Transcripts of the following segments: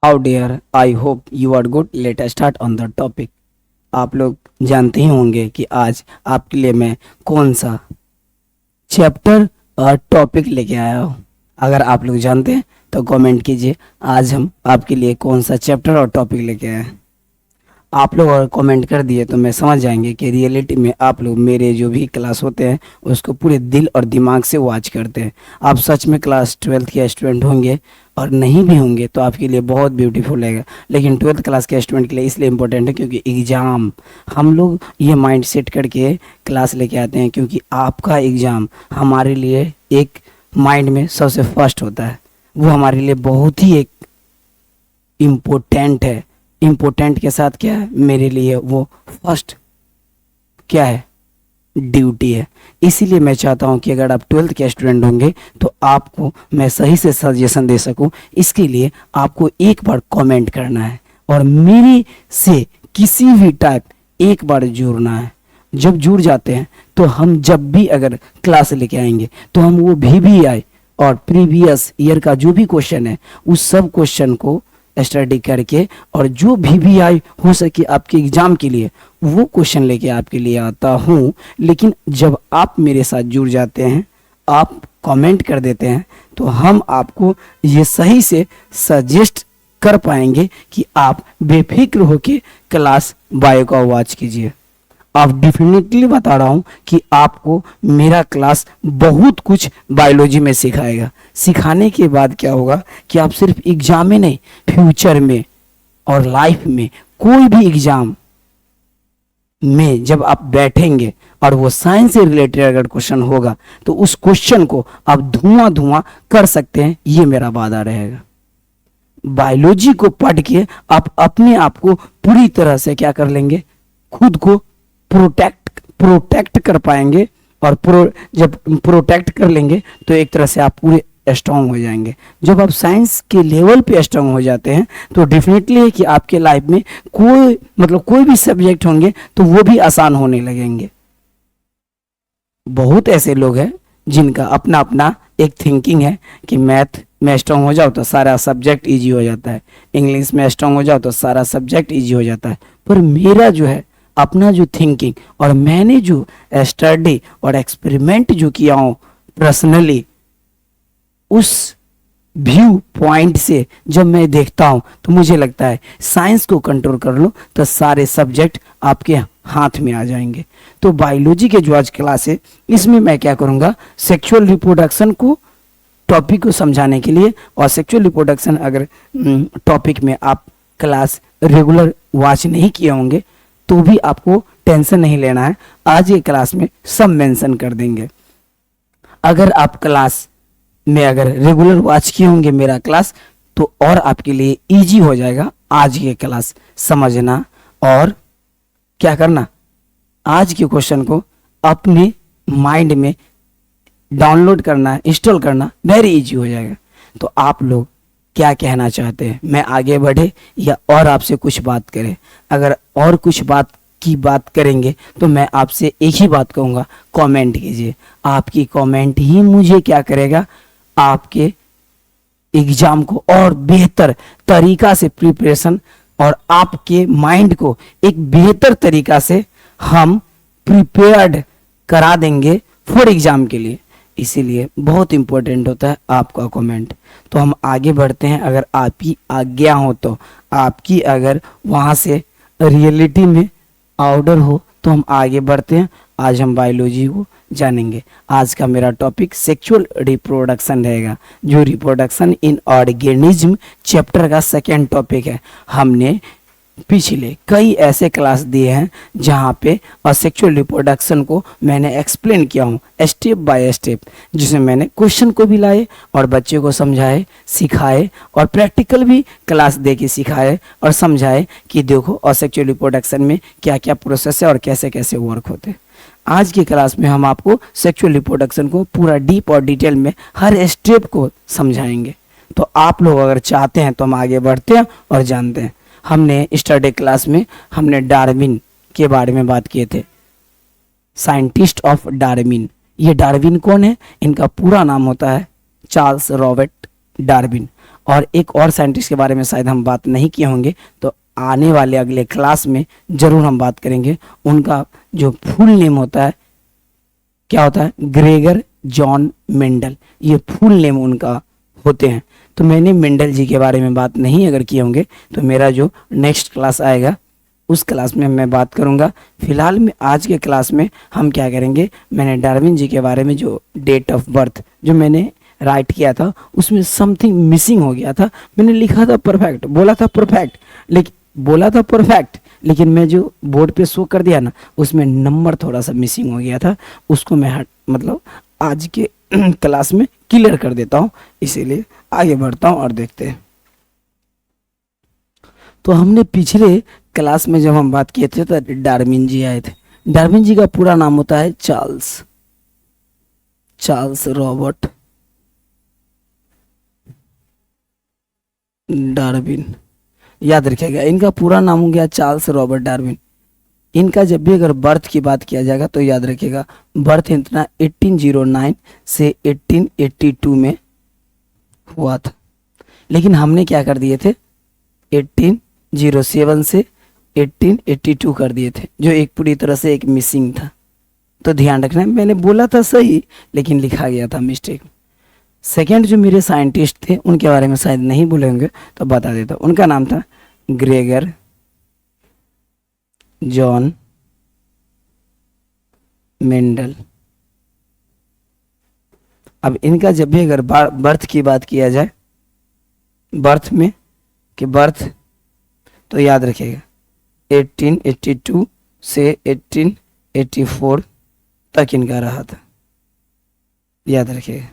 How dear, I hope you are good. Let us start on the topic. आप लोग जानते ही होंगे कि आज आपके लिए मैं कौन सा चैप्टर और टॉपिक लेके आया हूँ। अगर आप लोग जानते हैं तो कमेंट कीजिए, आज हम आपके लिए कौन सा चैप्टर और टॉपिक लेके आए हैं। आप लोग अगर कमेंट कर दिए तो मैं समझ जाएंगे कि रियलिटी में आप लोग मेरे जो भी क्लास होते हैं उसको पूरे दिल और दिमाग से वॉच करते हैं। आप सच में क्लास 12th के स्टूडेंट होंगे और नहीं भी होंगे तो आपके लिए बहुत ब्यूटीफुल रहेगा, लेकिन 12th क्लास के स्टूडेंट के लिए इसलिए इम्पोर्टेंट है क्योंकि एग्ज़ाम हम लोग ये माइंड सेट करके क्लास लेके आते हैं, क्योंकि आपका एग्ज़ाम हमारे लिए एक माइंड में सबसे फर्स्ट होता है। वो हमारे लिए बहुत ही एक इम्पोर्टेंट है। इम्पोर्टेंट के साथ क्या है, मेरे लिए वो फर्स्ट क्या है, ड्यूटी है। इसीलिए मैं चाहता हूं कि अगर आप 12th के स्टूडेंट होंगे तो आपको मैं सही से सजेशन दे सकूं। इसके लिए आपको एक बार कमेंट करना है और मेरे से किसी भी टाइप एक बार जुड़ना है। जब जुड़ जाते हैं तो हम जब भी अगर क्लास लेके आएंगे तो हम वो VBI और प्रीवियस ईयर का जो भी क्वेश्चन है उस सब क्वेश्चन को स्टडी करके और जो VBI हो सके आपके एग्जाम के लिए वो क्वेश्चन लेके आपके लिए आता हूँ। लेकिन जब आप मेरे साथ जुड़ जाते हैं, आप कमेंट कर देते हैं, तो हम आपको ये सही से सजेस्ट कर पाएंगे कि आप बेफिक्र होके क्लास बायो का वॉच कीजिए। आप डेफिनेटली बता रहा हूँ कि आपको मेरा क्लास बहुत कुछ बायोलॉजी में सिखाएगा। सिखाने के बाद क्या होगा कि आप सिर्फ एग्जाम में नहीं, फ्यूचर में और लाइफ में कोई भी एग्जाम में जब आप बैठेंगे और वो साइंस से रिलेटेड अगर क्वेश्चन होगा तो उस क्वेश्चन को आप धुआं धुआं कर सकते हैं, ये मेरा वादा रहेगा। बायोलॉजी को पढ़ के आप अपने आप को पूरी तरह से क्या कर लेंगे, खुद को प्रोटेक्ट कर पाएंगे। और जब प्रोटेक्ट कर लेंगे तो एक तरह से आप पूरे स्ट्रांग हो जाएंगे। जब आप साइंस के लेवल पे स्ट्रांग हो जाते हैं तो डेफिनेटली है कि आपके लाइफ में कोई भी सब्जेक्ट होंगे तो वो भी आसान होने लगेंगे। बहुत ऐसे लोग हैं जिनका अपना अपना एक थिंकिंग है कि मैथ में स्ट्रांग हो जाओ तो सारा सब्जेक्ट इजी हो जाता है, इंग्लिश में स्ट्रांग हो जाओ तो सारा सब्जेक्ट इजी हो जाता है। पर मेरा जो है अपना जो थिंकिंग और मैंने जो स्टडी और एक्सपेरिमेंट जो किया हूँ पर्सनली, उस व्यू पॉइंट से जब मैं देखता हूँ तो मुझे लगता है साइंस को कंट्रोल कर लो तो सारे सब्जेक्ट आपके हाथ में आ जाएंगे। तो बायोलॉजी के जो आज क्लास है इसमें मैं क्या करूँगा, सेक्सुअल रिप्रोडक्शन को टॉपिक को समझाने के लिए, और सेक्सुअल रिप्रोडक्शन अगर टॉपिक में आप क्लास रेगुलर वॉच नहीं किए होंगे तो भी आपको टेंशन नहीं लेना है, आज ये क्लास में सब मेंशन कर देंगे। अगर आप क्लास में अगर रेगुलर वॉच किए होंगे मेरा क्लास तो और आपके लिए इजी हो जाएगा आज ये क्लास समझना और क्या करना, आज के क्वेश्चन को अपने माइंड में डाउनलोड करना, इंस्टॉल करना वेरी इजी हो जाएगा। तो आप लोग क्या कहना चाहते हैं, मैं आगे बढ़े या और आपसे कुछ बात करें? अगर और कुछ बात करेंगे तो मैं आपसे एक ही बात कहूँगा, कमेंट कीजिए। आपकी कमेंट ही मुझे क्या करेगा, आपके एग्जाम को और बेहतर तरीका से प्रिपरेशन और आपके माइंड को एक बेहतर तरीका से हम प्रिपेयर्ड करा देंगे फॉर एग्जाम के लिए। इसीलिए बहुत इंपॉर्टेंट होता है आपका कमेंट। तो हम आगे बढ़ते हैं। अगर आपकी आज्ञा हो तो, आपकी अगर वहाँ से रियलिटी में ऑर्डर हो तो हम आगे बढ़ते हैं। आज हम बायोलॉजी को जानेंगे। आज का मेरा टॉपिक सेक्सुअल रिप्रोडक्शन रहेगा, जो रिप्रोडक्शन इन ऑर्गेनिज्म चैप्टर का सेकेंड टॉपिक है। हमने पिछले कई ऐसे क्लास दिए हैं जहाँ पे सेक्सुअल रिप्रोडक्शन को मैंने एक्सप्लेन किया हूँ स्टेप बाय स्टेप, जिसमें मैंने क्वेश्चन को भी लाए और बच्चे को समझाए, सिखाए और प्रैक्टिकल भी क्लास दे के सिखाए और समझाए कि देखो सेक्सुअल रिप्रोडक्शन में क्या क्या प्रोसेस है और कैसे कैसे वर्क होते हैं। आज की क्लास में हम आपको सेक्सुअल रिप्रोडक्शन को पूरा डीप और डिटेल में हर स्टेप को समझाएंगे। तो आप लोग अगर चाहते हैं तो हम आगे बढ़ते हैं और जानते हैं। हमने स्टडी क्लास में हमने डार्विन के बारे में बात किए थे, साइंटिस्ट ऑफ डार्विन। ये डार्विन कौन है? इनका पूरा नाम होता है चार्ल्स रॉबर्ट डार्विन। और एक और साइंटिस्ट के बारे में शायद हम बात नहीं किए होंगे, तो आने वाले अगले क्लास में जरूर हम बात करेंगे। उनका जो फुल नेम होता है, क्या होता है, ग्रेगर जॉन मेंडल, ये फुल नेम उनका होते हैं। तो मैंने मेंडल जी के बारे में बात नहीं अगर किए होंगे तो मेरा जो नेक्स्ट क्लास आएगा उस क्लास में मैं बात करूंगा। फिलहाल में आज के क्लास में हम क्या करेंगे, मैंने डार्विन जी के बारे में जो डेट ऑफ बर्थ जो मैंने राइट किया था उसमें समथिंग मिसिंग हो गया था। मैंने लिखा था परफेक्ट, बोला था परफेक्ट, लेकिन मैं जो बोर्ड पे शो कर दिया ना उसमें नंबर थोड़ा सा मिसिंग हो गया था। उसको मैं मतलब आज के क्लास में क्लियर कर देता हूँ, इसीलिए आगे बढ़ता हूँ और देखते हैं। तो हमने पिछले क्लास में जब हम बात किए थे तो डार्विन जी आए थे। डार्विन जी का पूरा नाम होता है चार्ल्स रॉबर्ट डार्विन, याद रखिएगा इनका पूरा नाम हो गया चार्ल्स रॉबर्ट डार्विन। इनका जब भी अगर बर्थ की बात किया जाएगा तो याद रखिएगा बर्थ इतना 1809 से 1882 में हुआ था, लेकिन हमने क्या कर दिए थे 1807 से 1882 कर दिए थे, जो एक पूरी तरह से एक मिसिंग था। तो ध्यान रखना, मैंने बोला था सही लेकिन लिखा गया था मिस्टेक। सेकंड जो मेरे साइंटिस्ट थे उनके बारे में शायद नहीं बोले होंगे तो बता देता हूँ। उनका नाम था ग्रेगर जॉन मेंडल। अब इनका जब भी अगर बर्थ की बात किया जाए, बर्थ में कि बर्थ तो याद रखिएगा 1882 से 1884 तक इनका रहा था, याद रखिएगा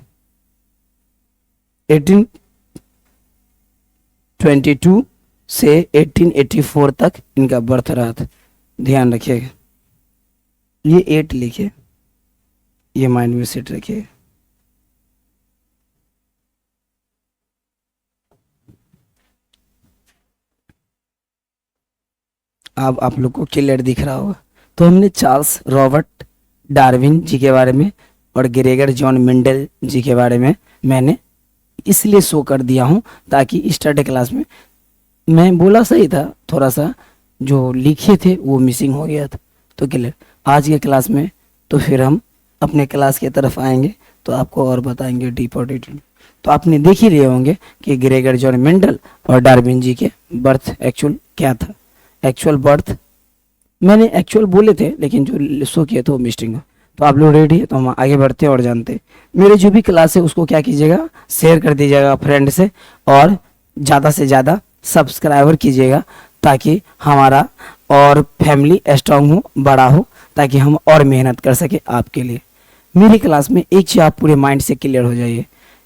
1822 से 1884 तक इनका बर्थ रहा था। ध्यान रखिएगा, ये 8 लिखे, ये माइंड में सेट रखिएगा। अब आप लोग को क्लियर दिख रहा होगा। तो हमने चार्ल्स रॉबर्ट डार्विन जी के बारे में और ग्रेगर जॉन मेंडल जी के बारे में मैंने इसलिए शो कर दिया हूँ ताकि स्टार्ट क्लास में मैं बोला सही था, थोड़ा सा जो लिखे थे वो मिसिंग हो गया था। तो क्लियर, आज के क्लास में तो फिर हम अपने क्लास की तरफ आएंगे तो आपको और बताएंगे डीप और डिटेल। तो आपने देख ही लिए होंगे कि ग्रेगर जॉन मेंडल और डार्विन जी के बर्थ एक्चुअल क्या था। एक्चुअल बर्थ मैंने एक्चुअल बोले थे लेकिन जो शो किया था वो मिस्टेक। तो आप लोग रेडी है तो हम आगे बढ़ते हैं और जानते हैं। मेरे जो भी क्लास है उसको क्या कीजिएगा, शेयर कर दीजिएगा फ्रेंड से और ज़्यादा से ज़्यादा सब्सक्राइबर कीजिएगा ताकि हमारा और फैमिली स्ट्रांग हो, बड़ा हो, ताकि हम और मेहनत कर सके आपके लिए। मेरी क्लास में एक चीज़ आप पूरे माइंड से क्लियर हो जाइए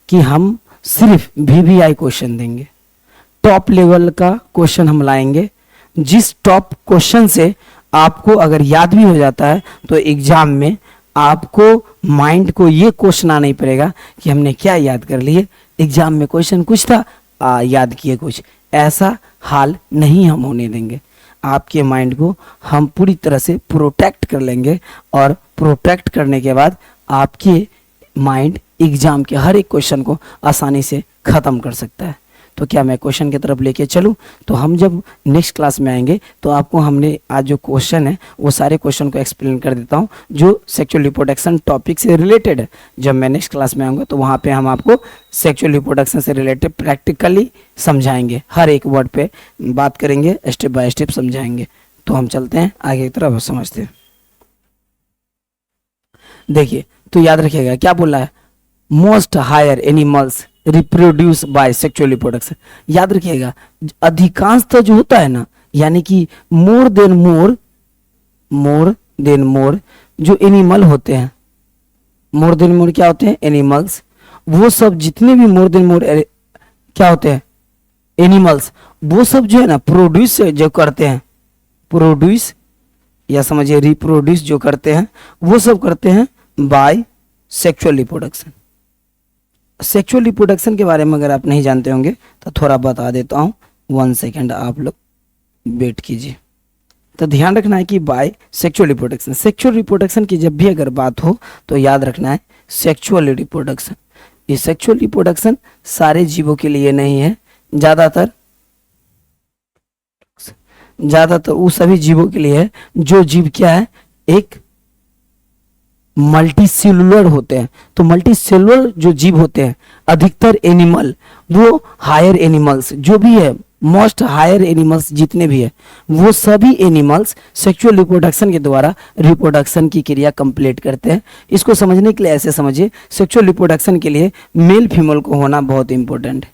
कि हम सिर्फ VVI क्वेश्चन देंगे, टॉप लेवल का क्वेश्चन हम लाएंगे। जिस टॉप क्वेश्चन से आपको अगर याद भी हो जाता है तो एग्जाम में आपको माइंड को ये क्वेश्चन आना नहीं पड़ेगा कि हमने क्या याद कर लिए, एग्जाम में क्वेश्चन कुछ था याद किए कुछ, ऐसा हाल नहीं हम होने देंगे। आपके माइंड को हम पूरी तरह से प्रोटेक्ट कर लेंगे और प्रोटेक्ट करने के बाद आपके माइंड एग्जाम के हर एक क्वेश्चन को आसानी से ख़त्म कर सकता है। तो क्या मैं क्वेश्चन की तरफ लेके चलूं? तो हम जब नेक्स्ट क्लास में आएंगे तो आपको हमने आज जो क्वेश्चन है वो सारे क्वेश्चन को एक्सप्लेन कर देता हूं जो सेक्सुअल रिप्रोडक्शन टॉपिक से रिलेटेड है। जब मैं नेक्स्ट क्लास में आऊँगा तो वहाँ पे हम आपको सेक्सुअल रिप्रोडक्शन से रिलेटेड प्रैक्टिकली समझाएंगे, हर एक वर्ड पे बात करेंगे, स्टेप बाय स्टेप समझाएंगे। तो हम चलते हैं आगे की तरफ, समझते हैं। देखिए तो याद रखिएगा क्या बोला है, most higher animals reproduce by sexual reproduction. याद रखिएगा अधिकांशतः जो होता है ना, यानी कि मोर देन मोर जो एनिमल होते हैं, मोर देन मोर क्या होते हैं, एनिमल्स, वो सब जितने भी मोर देन मोर क्या होते हैं, एनिमल्स, वो सब जो है ना प्रोड्यूस जो करते हैं, प्रोड्यूस या समझिए रिप्रोड्यूस जो करते हैं वो सब करते हैं bye sexual reproduction. Sexual reproduction के बारे में अगर आप नहीं जानते होंगे तो थोड़ा बता देता हूँ, 1 सेकेंड आप लोग वेट कीजिए। तो ध्यान रखना है कि बाय सेक्सुअल रिप्रोडक्शन की जब भी अगर बात हो तो याद रखना है सेक्सुअल रिप्रोडक्शन। ये सेक्सुअल रिप्रोडक्शन सारे जीवों के लिए नहीं है, ज़्यादातर वो सभी जीवों के लिए है जो जीव क्या है, एक मल्टी सेलुलर होते हैं। तो मल्टी सेलुलर जो जीव होते हैं, अधिकतर एनिमल, वो हायर एनिमल्स जो भी है, मोस्ट हायर एनिमल्स जितने भी है, वो सभी एनिमल्स सेक्सुअल रिप्रोडक्शन के द्वारा रिप्रोडक्शन की क्रिया कंप्लीट करते हैं। इसको समझने के लिए ऐसे समझिए, सेक्सुअल रिप्रोडक्शन के लिए मेल फीमेल को होना बहुत इंपॉर्टेंट है।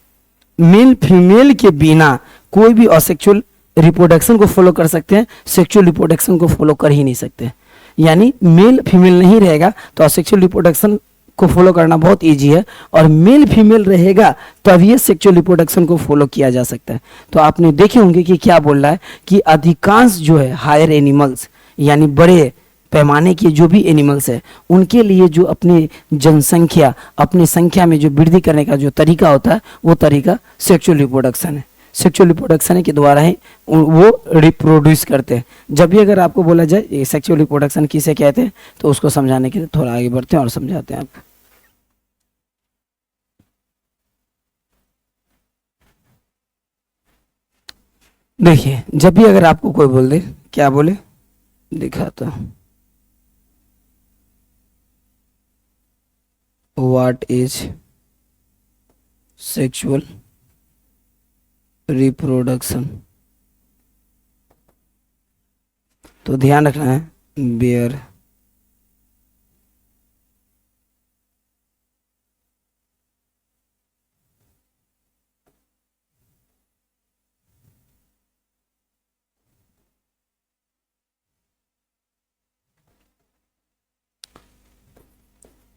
मेल फीमेल के बिना कोई भी असेक्सुअल रिप्रोडक्शन को फॉलो कर सकते हैं, सेक्सुअल रिप्रोडक्शन को फॉलो कर ही नहीं सकते। यानी मेल फीमेल नहीं रहेगा तो असेक्सुअल रिप्रोडक्शन को फॉलो करना बहुत इजी है, और मेल फीमेल रहेगा तभी सेक्सुअल रिप्रोडक्शन को फॉलो किया जा सकता है। तो आपने देखे होंगे कि क्या बोल रहा है कि अधिकांश जो है हायर एनिमल्स, यानी बड़े पैमाने के जो भी एनिमल्स है, उनके लिए जो अपनी जनसंख्या, अपनी संख्या में जो वृद्धि करने का जो तरीका होता है, वो तरीका सेक्सुअल रिप्रोडक्शन है। सेक्सुअल रिप्रोडक्शन के द्वारा ही वो रिप्रोड्यूस करते हैं। जब भी अगर आपको बोला जाए ये सेक्सुअल रिप्रोडक्शन किसे कहते हैं, तो उसको समझाने के लिए थोड़ा आगे बढ़ते हैं और समझाते हैं आपको। देखिए, जब भी अगर आपको कोई बोल दे, क्या बोले, दिखाता हूं, व्हाट इज सेक्सुअल रिप्रोडक्शन, तो ध्यान रखना है, bear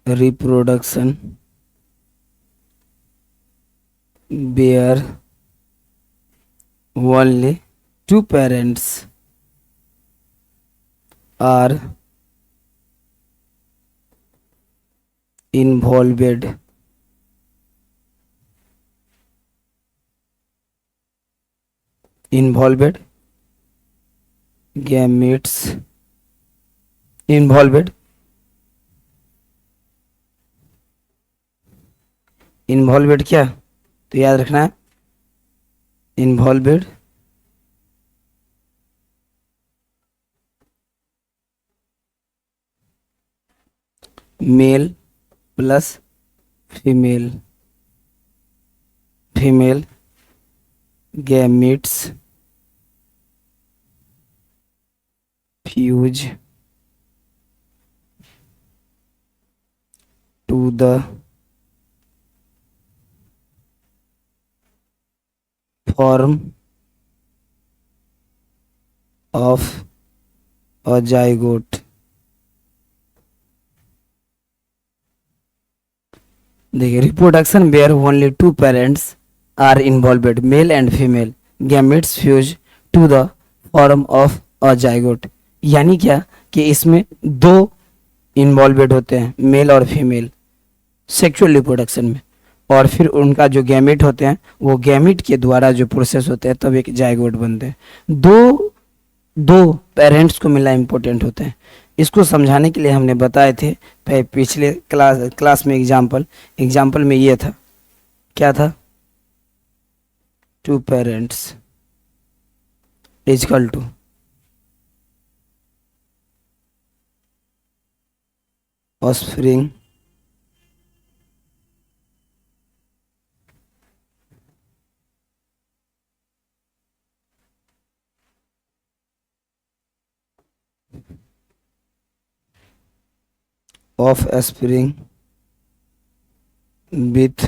reproduction where only two parents are involved, gametes involved, क्या, तो याद रखना है, involved male plus female, gametes fuse to the form of a zygote। देखिए, reproduction where only two parents are involved, male and female, gametes fuse to the form of a zygote. यानी क्या कि इसमें दो इन्वॉल्वेड होते हैं, मेल और female, sexual reproduction में, और फिर उनका जो गैमेट होते हैं, वो गैमेट के द्वारा जो प्रोसेस होते हैं तब एक जाइगोट बनते हैं। दो पेरेंट्स को मिलना इंपॉर्टेंट होते हैं। इसको समझाने के लिए हमने बताए थे पिछले क्लास में एग्जाम्पल में ये था, क्या था, two parents is equal to offspring of spring with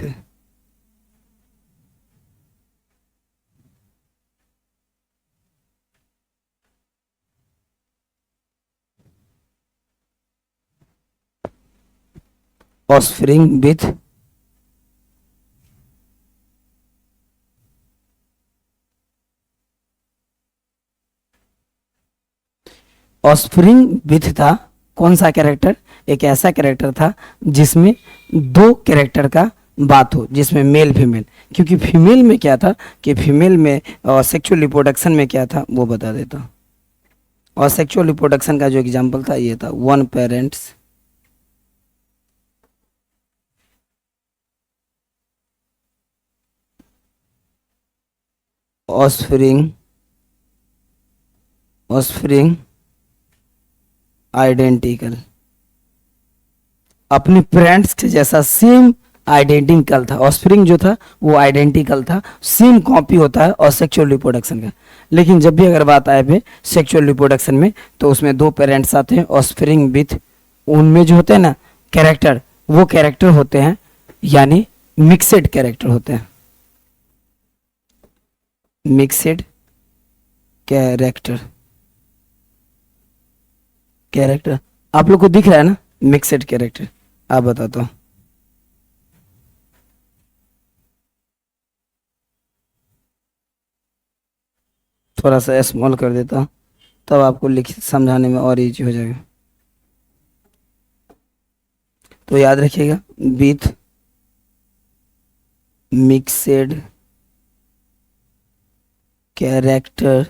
offspring with offspring with था कौन सा कैरेक्टर, एक ऐसा कैरेक्टर था जिसमें दो कैरेक्टर का बात हो, जिसमें मेल फीमेल, क्योंकि फीमेल में क्या था कि फीमेल में सेक्सुअल रिप्रोडक्शन में क्या था वो बता देता हूँ। और सेक्सुअल रिप्रोडक्शन का जो एग्जांपल था ये था, वन पेरेंट्स ऑस्फरिंग ऑस्फरिंग आइडेंटिकल, अपने पेरेंट्स के जैसा सेम आइडेंटिकल था। ऑस्प्रिंग जो था वो आइडेंटिकल था, सेम कॉपी होता है और सेक्सुअल रिप्रोडक्शन का। लेकिन जब भी अगर बात आए पे सेक्सुअल रिप्रोडक्शन में, तो उसमें दो पेरेंट्स आते हैं, ऑस्प्रिंग विथ, उनमें जो होते हैं ना कैरेक्टर, वो कैरेक्टर होते हैं यानी मिक्सेड कैरेक्टर होते हैं, मिक्सेड कैरेक्टर। कैरेक्टर आप लोग को दिख रहा है ना, मिक्सेड कैरेक्टर। आप बताता हूँ, थोड़ा सा स्मॉल कर देता हूँ, तब आपको लिख समझाने में और इजी हो जाएगा। तो याद रखिएगा, विथ मिक्सेड कैरेक्टर,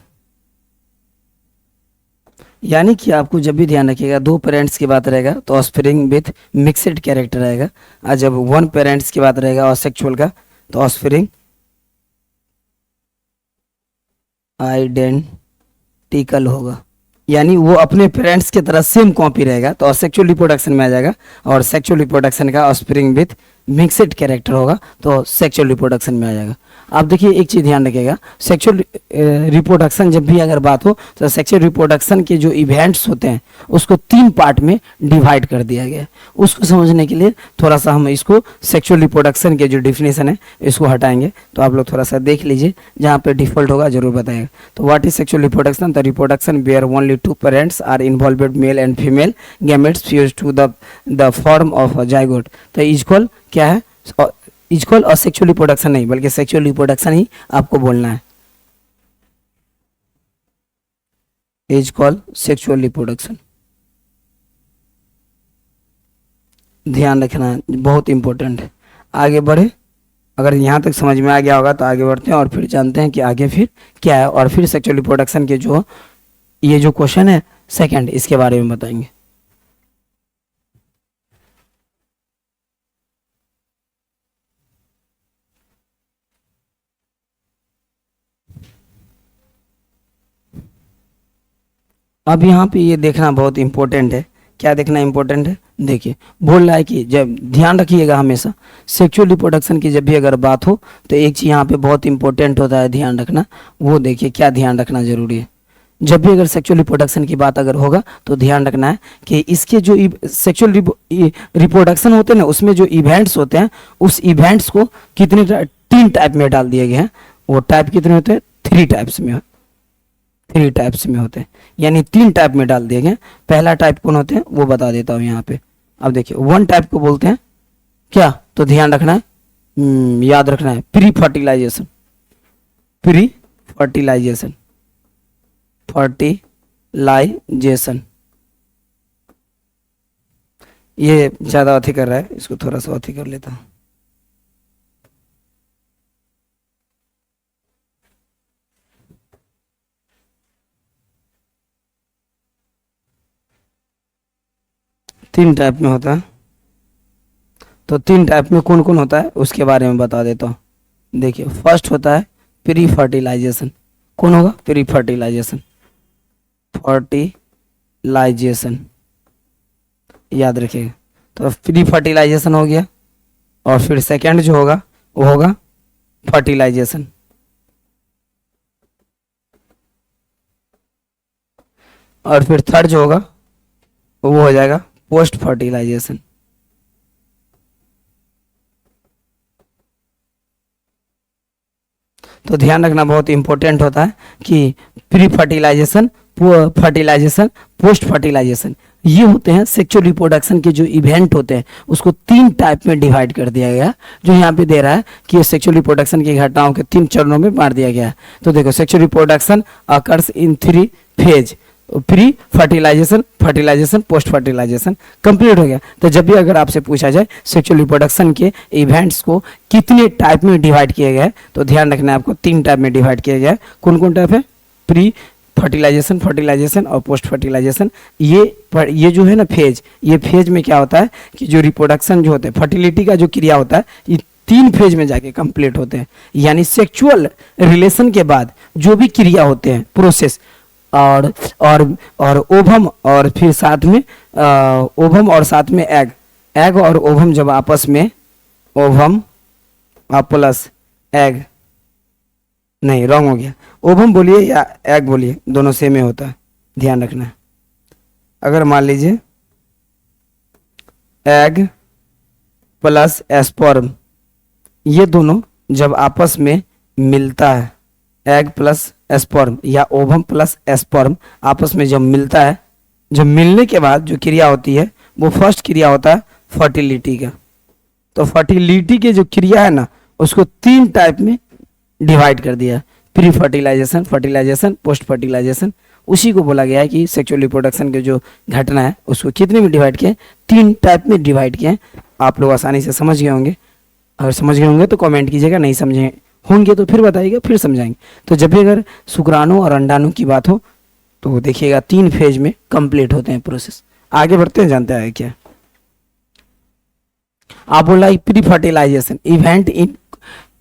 यानी कि आपको जब भी ध्यान रखिएगा दो पेरेंट्स की बात रहेगा तो ऑस्प्रिंग विथ मिक्सेड कैरेक्टर रहेगा, और जब वन पेरेंट्स की बात रहेगा और सेक्सुअल का तो ऑस्प्रिंग आइडेंटिकल होगा, यानी वो अपने पेरेंट्स की तरह सेम कॉपी रहेगा, तो सेक्सुअल रिप्रोडक्शन में आ जाएगा। और सेक्सुअल रिप्रोडक्शन का ऑस्प्रिंग विथ मिक्सेड कैरेक्टर होगा तो सेक्सुअल रिप्रोडक्शन में आ जाएगा। आप देखिए एक चीज़ ध्यान रखिएगा, सेक्सुअल रिप्रोडक्शन जब भी अगर बात हो तो सेक्सुअल रिप्रोडक्शन के जो इवेंट्स होते हैं उसको तीन पार्ट में डिवाइड कर दिया गया है। उसको समझने के लिए थोड़ा सा हम इसको सेक्सुअल रिप्रोडक्शन के जो डिफिनेशन है इसको हटाएंगे, तो आप लोग थोड़ा सा देख लीजिए, जहाँ पे डिफॉल्ट होगा जरूर बताएगा। तो what is sexual reproduction? The reproduction where only two parents are involved, male and female gametes fuse to the form of zygote. तो इक्वल क्या है? इक्वल और सेक्सुअल रिप्रोडक्शन नहीं, बल्कि सेक्सुअल रिप्रोडक्शन ही आपको बोलना है। इक्वल सेक्सुअल रिप्रोडक्शन ध्यान रखना है, बहुत इंपॉर्टेंट है। आगे बढ़े, अगर यहाँ तक समझ में आ गया होगा तो आगे बढ़ते हैं और फिर जानते हैं कि आगे फिर क्या है, और फिर सेक्सुअल रिप्रोडक्शन के जो ये जो क्वेश्चन है सेकंड, इसके बारे में बताएंगे। अब यहाँ पे ये देखना बहुत इंपॉर्टेंट है। क्या देखना इंपॉर्टेंट है? देखिए बोल रहा है कि जब ध्यान रखिएगा हमेशा सेक्सुअल रिप्रोडक्शन की जब भी अगर बात हो तो एक चीज़ यहाँ पे बहुत इंपॉर्टेंट होता है ध्यान रखना, वो देखिए क्या ध्यान रखना जरूरी है। जब भी अगर सेक्सुअल रिप्रोडक्शन की बात अगर होगा तो ध्यान रखना है कि इसके जो सेक्सुअल रिप्रोडक्शन होते हैं ना, उसमें जो इवेंट्स होते हैं उस इवेंट्स को कितने तीन टाइप में डाल दिए गए हैं। वो टाइप कितने होते हैं? थ्री टाइप्स में होते हैं, यानी तीन टाइप में डाल दिए गए। पहला टाइप कौन होते हैं वो बता देता हूँ यहाँ पे। अब देखिए वन टाइप को बोलते हैं क्या, तो ध्यान रखना है, याद रखना है, प्री फर्टिलाइजेशन। ये ज्यादा अथी कर रहा है, इसको थोड़ा सा अथी कर लेता हूँ। तीन टाइप में होता है, तो तीन टाइप में कौन कौन होता है उसके बारे में बता देता हूँ। देखिए फर्स्ट होता है प्री फर्टिलाइजेशन। कौन होगा? प्री फर्टिलाइजेशन याद रखिएगा। तो प्री फर्टिलाइजेशन हो गया, और फिर सेकंड जो होगा वो होगा फर्टिलाइजेशन, और फिर थर्ड जो होगा वो हो जाएगा पोस्ट फर्टिलाइजेशन। तो ध्यान रखना बहुत इंपॉर्टेंट होता है कि प्री फर्टिलाइजेशन, पोस्ट फर्टिलाइजेशन, ये होते हैं सेक्सुअल रिप्रोडक्शन के जो इवेंट होते हैं उसको तीन टाइप में डिवाइड कर दिया गया, जो यहाँ पे दे रहा है कि ये सेक्सुअल रिप्रोडक्शन की घटनाओं के तीन चरणों में बांट दिया गया है। तो देखो sexual reproduction occurs in three phase, pre fertilization, post fertilization complete हो गया। तो जब भी अगर आपसे पूछा जाए सेक्सुअल रिप्रोडक्शन के इवेंट्स को कितने टाइप में डिवाइड किया गया है, तो ध्यान रखना है आपको तीन टाइप में डिवाइड किया गया है। कौन कौन टाइप है? प्री फर्टिलाइजेशन और पोस्ट फर्टिलाइजेशन। ये जो है ना फेज, ये फेज में क्या होता है कि जो रिप्रोडक्शन जो होता है, फर्टिलिटी का जो क्रिया होता है, ये 3 फेज में जाके कंप्लीट होते हैं। यानी सेक्सुअल रिलेशन के बाद जो भी क्रिया होते हैं, प्रोसेस, और ओवम और फिर साथ में ओवम और साथ में एग और ओवम जब आपस में, ओवम प्लस एग, नहीं रॉन्ग हो गया, ओवम बोलिए या एग बोलिए, दोनों सेम ही होता है, ध्यान रखना है। अगर मान लीजिए एग प्लस एस्पर्म, ये दोनों जब आपस में मिलता है, एग प्लस एस्पर्म या ओवम प्लस एस्पर्म आपस में जब मिलता है, जब मिलने के बाद जो क्रिया होती है वो फर्स्ट क्रिया होता है फर्टिलिटी का। तो फर्टिलिटी की जो क्रिया है ना, उसको 3 टाइप में डिवाइड कर दिया, pre fertilization, fertilization, post fertilization. उसी को बोला गया है कि सेक्सुअल रिप्रोडक्शन के जो घटना है उसको कितने में डिवाइड किया है, 3 टाइप में डिवाइड किया है। आप लोग आसानी से समझ गए होंगे, अगर समझ गए होंगे तो कमेंट कीजिएगा, नहीं समझे होंगे तो फिर बताइएगा, फिर समझाएंगे। तो जब भी अगर शुक्राणु और अंडाणु की बात हो तो देखिएगा 3 फेज में कंप्लीट होते हैं प्रोसेस। आगे बढ़ते हैं, जानते हैं क्या आप बोला, pre fertilization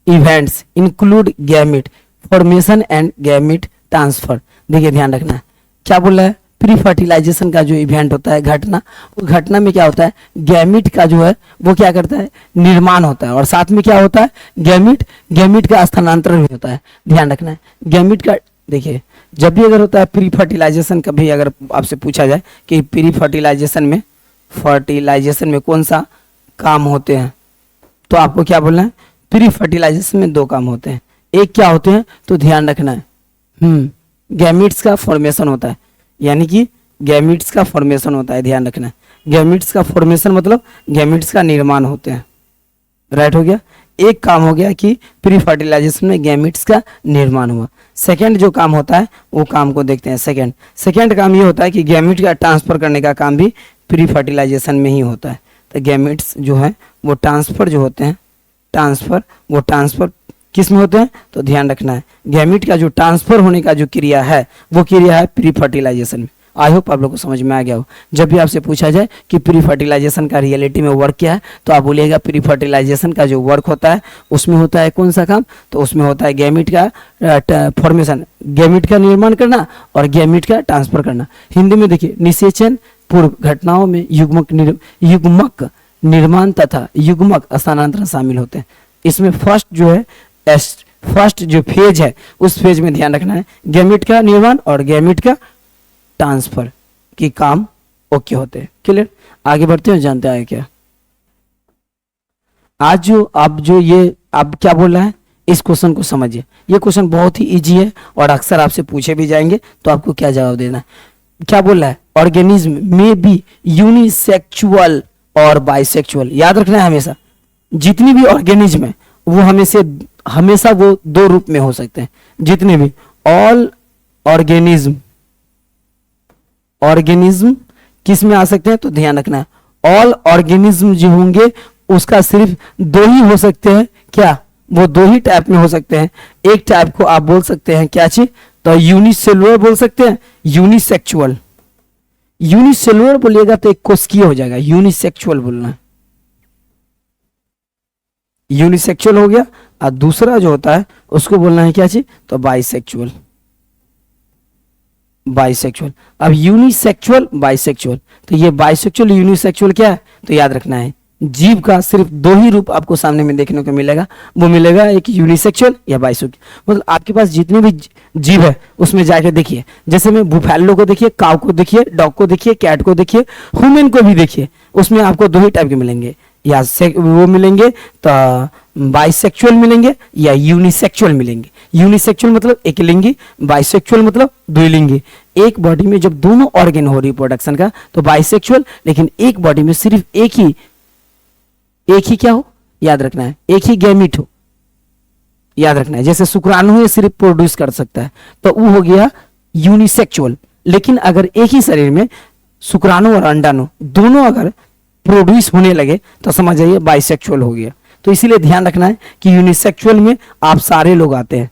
events include gamete formation and gamete transfer. देखिए ध्यान रखना है, क्या बोला है, प्री फर्टिलाइजेशन का जो इवेंट होता है, घटना, उस घटना में क्या होता है, गैमेट का जो है वो क्या करता है, निर्माण होता है, और साथ में क्या होता है, गैमेट का स्थानांतरण भी होता है। ध्यान रखना है, गैमेट का, देखिए जब भी अगर होता है प्री फर्टिलाइजेशन, कभी अगर आपसे पूछा जाए कि प्री फर्टिलाइजेशन में कौन सा काम होते हैं, तो आपको क्या बोलना है, प्री फर्टिलाइजेशन में 2 काम होते हैं। एक क्या होते हैं, तो ध्यान रखना है, गैमेट्स का फॉर्मेशन होता है, यानी कि गैमेट्स का फॉर्मेशन होता है, ध्यान रखना है। गैमेट्स का फॉर्मेशन मतलब गैमेट्स का निर्माण होते हैं, राइट हो गया। एक काम हो गया कि प्री फर्टिलाइजेशन में गैमेट्स का निर्माण हुआ। सेकंड जो काम होता है वो काम को देखते हैं। सेकंड काम ये होता है कि गैमेट का ट्रांसफर करने का काम भी प्री फर्टिलाइजेशन में ही होता है। तो गैमेट्स जो है वो ट्रांसफर जो होते हैं, ट्रांसफर किस में होते हैं, तो ध्यान रखना है, गैमेट का जो ट्रांसफर होने का जो क्रिया है वो क्रिया है प्री फर्टिलाइजेशन में। आई होप आप लोग को समझ में आ गया हो। जब भी आपसे पूछा जाए कि प्री फर्टिलाइजेशन का रियलिटी में वर्क क्या है, तो आप बोलिएगा प्री फर्टिलाइजेशन का जो वर्क होता है उसमें होता है कौन सा काम, तो उसमें होता है गैमेट का फॉर्मेशन, गैमेट का निर्माण करना और गैमेट का ट्रांसफर करना। हिंदी में देखिए, निषेचन पूर्व घटनाओं में युग्मक निर्माण तथा युग्मक स्थानांतरण शामिल होते हैं। इसमें फर्स्ट जो फेज है उस फेज में ध्यान रखना है, गैमेट का निर्माण और गैमेट का ट्रांसफर की काम ओके होते हैं। क्लियर, आगे बढ़ते हैं, जानते हैं क्या आज जो आप क्या बोल रहा है, इस क्वेश्चन को समझिए। ये क्वेश्चन बहुत ही इजी है और अक्सर आपसे पूछे भी जाएंगे, तो आपको क्या जवाब देना है। क्या बोल रहा है, ऑर्गेनिज्म में बी यूनिसेक्सुअल और बाइसेक्सुअल। याद रखना है, हमेशा जितनी भी ऑर्गेनिज्म है वो हमेशा वो 2 रूप में हो सकते हैं। जितने भी ऑल ऑर्गेनिज्म किस में आ सकते हैं, तो ध्यान रखना है, ऑल ऑर्गेनिज्म जो होंगे उसका सिर्फ 2 ही हो सकते हैं। क्या, वो 2 ही टाइप में हो सकते हैं। एक टाइप को आप बोल सकते हैं क्या चीज, तो यूनिसेलुलर बोल सकते हैं, यूनिसेक्सुअल बोलिएगा तो एक कोशिकीय हो जाएगा, यूनिसेक्सुअल बोलना है, यूनिसेक्सुअल हो गया। और दूसरा जो होता है उसको बोलना है क्या चीज, तो बाइसेक्सुअल। अब यूनिसेक्सुअल बाइसेक्सुअल, तो ये बाइसेक्सुअल यूनिसेक्सुअल क्या है, तो याद रखना है, जीव का सिर्फ 2 ही रूप आपको सामने में देखने को मिलेगा, वो मिलेगा एक यूनिसेक्सुअल या बाइसेक्सुअल। मतलब आपके पास जितने भी जीव है उसमें जाके देखिए, जैसे में बुफैलो को देखिए, काऊ को देखिए, डॉग को देखिए, कैट को देखिए, ह्यूमन को भी देखिए, उसमें आपको 2 ही टाइप के मिलेंगे, या वो मिलेंगे तो बाइसेक्सुअल मिलेंगे या यूनिसेक्सुअल मिलेंगे। यूनिसेक्सुअल मतलब एक लिंगी, बाइसेक्सुअल मतलब द्विलिंगी। एक बॉडी में जब दोनों ऑर्गन हो रिप्रोडक्शन का तो बाइसेक्सुअल, लेकिन एक बॉडी में सिर्फ एक ही क्या हो, याद रखना है, एक ही गैमेट हो, याद रखना है। जैसे शुक्राणु सिर्फ प्रोड्यूस कर सकता है तो वो हो गया यूनिसेक्सुअल। लेकिन अगर एक ही शरीर में शुक्राणु और अंडाणु दोनों अगर प्रोड्यूस होने लगे तो समझ जाइए बाइसेक्सुअल हो गया। तो इसीलिए ध्यान रखना है कि यूनिसेक्सुअल में आप सारे लोग आते हैं,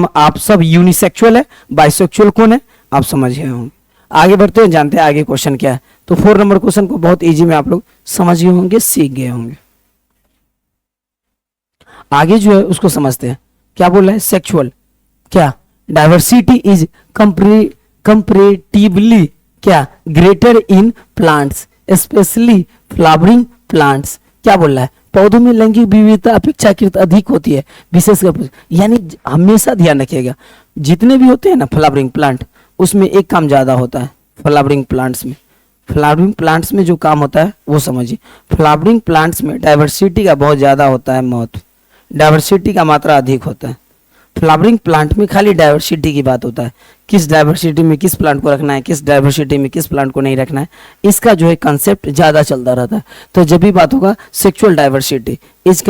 आप सब यूनिसेक्सुअल है, बाइसेक्सुअल कौन है आप समझ गए होंगे। आगे बढ़ते हैं, जानते हैं आगे क्वेश्चन क्या है। तो 4 नंबर क्वेश्चन को बहुत इजी में आप लोग समझ गए होंगे, सीख गए होंगे। आगे जो है उसको समझते हैं। क्या बोल रहा है? सेक्सुअल। क्या? डाइवर्सिटी इज कंपैरेटिवली क्या greater in plants specially flowering plants. क्या बोल रहा है? पौधों में लैंगिक विविधता अपेक्षाकृत अधिक होती है, विशेषकर यानी हमेशा ध्यान रखिएगा जितने भी होते हैं ना फ्लावरिंग प्लांट, उसमें एक काम ज्यादा होता है फ्लावरिंग प्लांट्स में। फ्लावरिंग प्लांट्स में जो काम होता है वो समझिए। फ्लावरिंग प्लांट्स में डाइवर्सिटी का बहुत ज्यादा होता है महत्व, डाइवर्सिटी का मात्रा अधिक होता है। फ्लावरिंग प्लांट में खाली डाइवर्सिटी की बात होता है, किस डाइवर्सिटी में किस प्लांट को रखना है, किस डाइवर्सिटी में किस प्लांट को नहीं रखना है, इसका जो है कंसेप्ट ज्यादा चलता रहता है। तो जब भी बात होगा sexual diversity is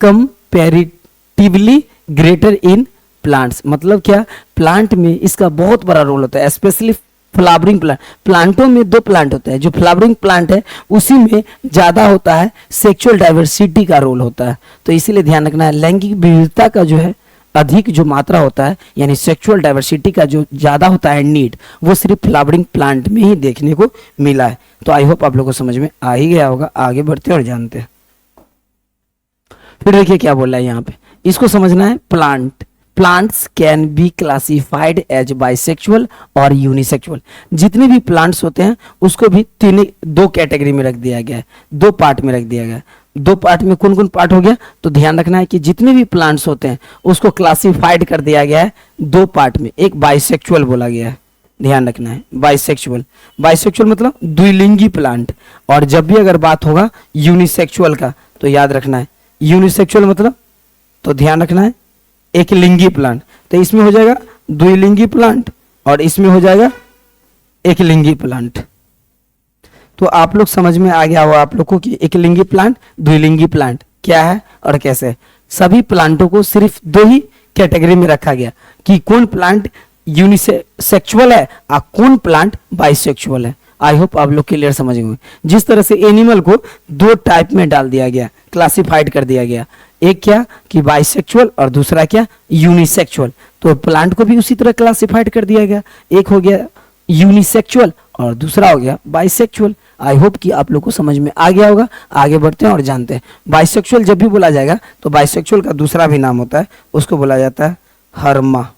comparatively greater in plants, मतलब क्या? प्लांट में इसका बहुत बड़ा रोल होता है, स्पेशली फ्लावरिंग प्लांट। प्लांटों में दो प्लांट होते हैं, जो फ्लावरिंग प्लांट है उसी में ज्यादा होता है सेक्सुअल डाइवर्सिटी का रोल होता है। तो इसीलिए ध्यान रखना है लैंगिक विविधता का जो है अधिक जो मात्रा होता है, यानी सेक्सुअल डाइवर्सिटी का जो ज्यादा होता है नीड, वो सिर्फ फ्लावरिंग प्लांट में ही देखने को मिला है। तो आई होप आप लोगों को समझ में आ ही गया होगा। आगे बढ़ते हैं और जानते हैं। फिर देखिए क्या बोल रहा है यहाँ पे, इसको समझना है। Plants can be classified as bisexual और यूनिसेक्सुअल। जितने भी प्लांट्स होते हैं उसको भी दो कैटेगरी में रख दिया गया है, दो पार्ट में रख दिया गया है। दो पार्ट में कौन कौन पार्ट हो गया? तो ध्यान रखना है कि जितने भी प्लांट्स होते हैं उसको क्लासिफाइड कर दिया गया है दो पार्ट में। एक बाइसेक्सुअल बोला गया है, ध्यान रखना है बाइसेक्सुअल। बाइसेक्सुअल मतलब द्विलिंगी प्लांट। और जब भी अगर बात होगा यूनिसेक्सुअल का तो याद रखना है यूनिसेक्सुअल मतलब, तो ध्यान रखना है एक लिंगी प्लांट। तो इसमें हो जाएगा द्विलिंगी प्लांट और इसमें हो जाएगा एक लिंगी प्लांट। तो आप लोग समझ में आ गया हो आप लोग को कि एक लिंगी प्लांट द्विलिंगी प्लांट क्या है और कैसे है। सभी प्लांटों को सिर्फ दो ही कैटेगरी में रखा गया कि कौन प्लांट यूनिसेक्सुअल है और कौन प्लांट बाइसेक्सुअल है। आई होप आप लोग क्लियर समझ गए। जिस तरह से एनिमल को दो टाइप में डाल दिया गया, क्लासिफाइड कर दिया गया, एक क्या कि बाइसेक्सुअल और दूसरा क्या यूनिसेक्सुअल, तो प्लांट को भी उसी तरह क्लासिफाइड कर दिया गया। एक हो गया यूनिसेक्सुअल और दूसरा हो गया बाइसेक्सुअल। आई होप कि आप लोग को समझ में आ गया होगा। आगे बढ़ते हैं और जानते हैं। बाइसेक्सुअल जब भी बोला जाएगा तो बाइसेक्सुअल का दूसरा भी नाम होता है, उसको बोला जाता है हर्मा।